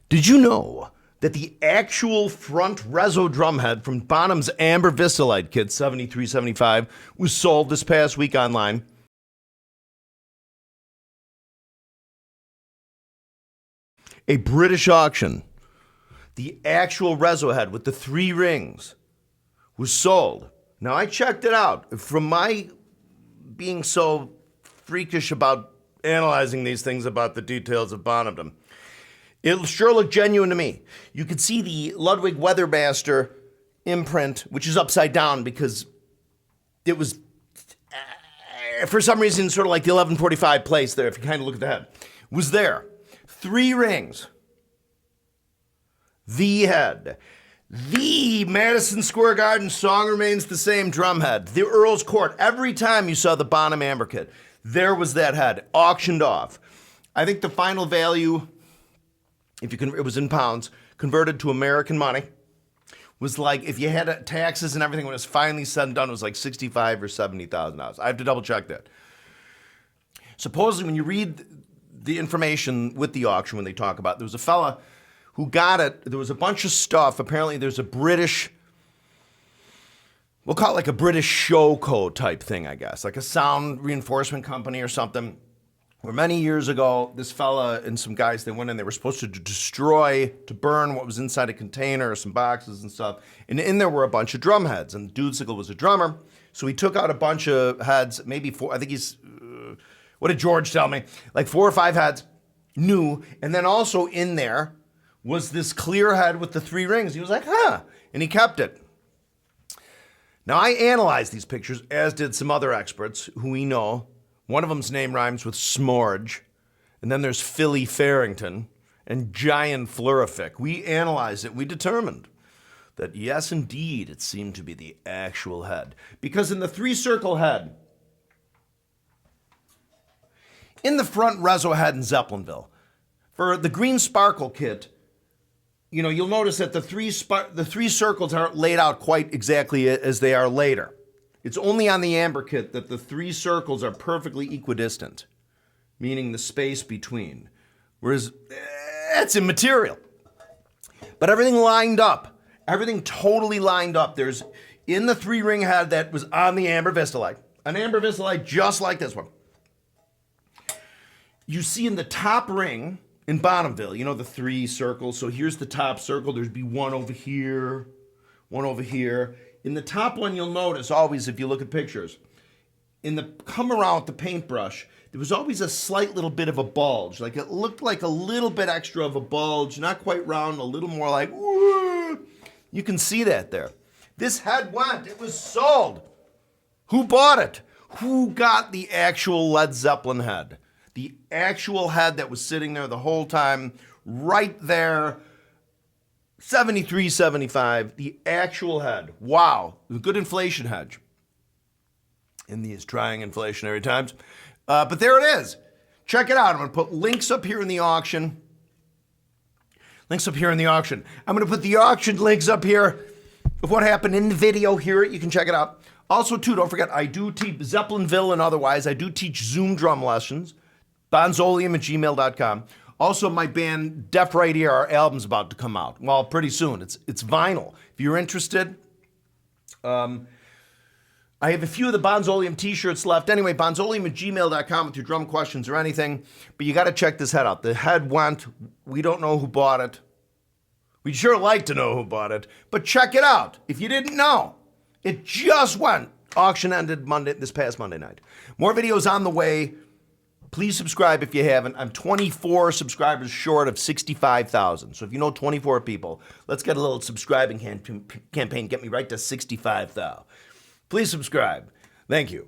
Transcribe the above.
Did you know that the actual front Rezo drumhead from Bonham's Amber Vistalite kit 7375 was sold this past week online? A British auction. The actual Rezo head with the 3 rings was sold. Now, I checked it out. From my being so freakish about analyzing these things about the details of Bonham, it sure looked genuine to me. You could see the Ludwig Weathermaster imprint, which is upside down because it was, for some reason, sort of like the 1145 place there, if you kind of look at the head, was there. 3 rings. The head. The Madison Square Garden Song Remains the Same drumhead. The Earl's Court. Every time you saw the Bonham Amber kit, there was that head auctioned off. I think the final value, if you can, it was in pounds, converted to American money, was like, if you had taxes and everything, when it was finally said and done, it was like $65,000 or $70,000. I have to double check that. Supposedly, when you read the information with the auction, when they talk about it, there was a fella who got it. There was a bunch of stuff. Apparently, there's a British, we'll call it like a British show code type thing, I guess, like a sound reinforcement company or something, where many years ago, this fella and some guys, they went in, they were supposed to destroy, to burn what was inside a container, some boxes and stuff. And in there were a bunch of drum heads. And Dudesicle was a drummer. So he took out a bunch of heads, maybe 4, I think he's, what did George tell me? Like 4 or 5 heads, new. And then also in there was this clear head with the 3 rings. He was like, huh. And he kept it. Now, I analyzed these pictures, as did some other experts who we know. One of them's name rhymes with Smorge. And then there's Philly Farrington and Giant Flurific. We analyzed it. We determined that, yes, indeed, it seemed to be the actual head. Because in the 3-circle head, in the front Rezo head in Zeppelinville, for the Green Sparkle kit, you know, you'll notice that the three circles aren't laid out quite exactly as they are later. It's only on the Amber kit that the 3 circles are perfectly equidistant, meaning the space between. Whereas, that's immaterial. But everything lined up. Everything totally lined up. There's, in the 3-ring head that was on the Amber Vistalite, an Amber Vistalite just like this one. You see in the top ring, in Bonhamville, you know, the 3 circles. So here's the top circle. There'd be one over here, one over here. In the top one, you'll notice always, if you look at pictures, in the come around with the paintbrush, there was always a slight little bit of a bulge. Like it looked like a little bit extra of a bulge, not quite round, a little more like, woo. You can see that there. This head went. It was sold. Who bought it? Who got the actual Led Zeppelin head? The actual head that was sitting there the whole time, right there, 73.75, the actual head. Wow, a good inflation hedge in these trying inflationary times. But there it is. Check it out. I'm going to put links up here in the auction. Links up here in the auction. I'm going to put the auction links up here of what happened in the video here. You can check it out. Also, too, don't forget, I do teach Zeppelinville and otherwise. I do teach Zoom drum lessons. Bonzolium@gmail.com. Also, my band Deaf Right Ear, our album's about to come out. Well, pretty soon. It's vinyl. If you're interested, I have a few of the Bonzolium t-shirts left. Anyway, bonzolium@gmail.com with your drum questions or anything. But you got to check this head out. The head went. We don't know who bought it. We'd sure like to know who bought it. But check it out. If you didn't know, it just went. Auction ended this past Monday night. More videos on the way. Please subscribe if you haven't. I'm 24 subscribers short of 65,000. So if you know 24 people, let's get a little subscribing campaign. Get me right to 65,000. Please subscribe. Thank you.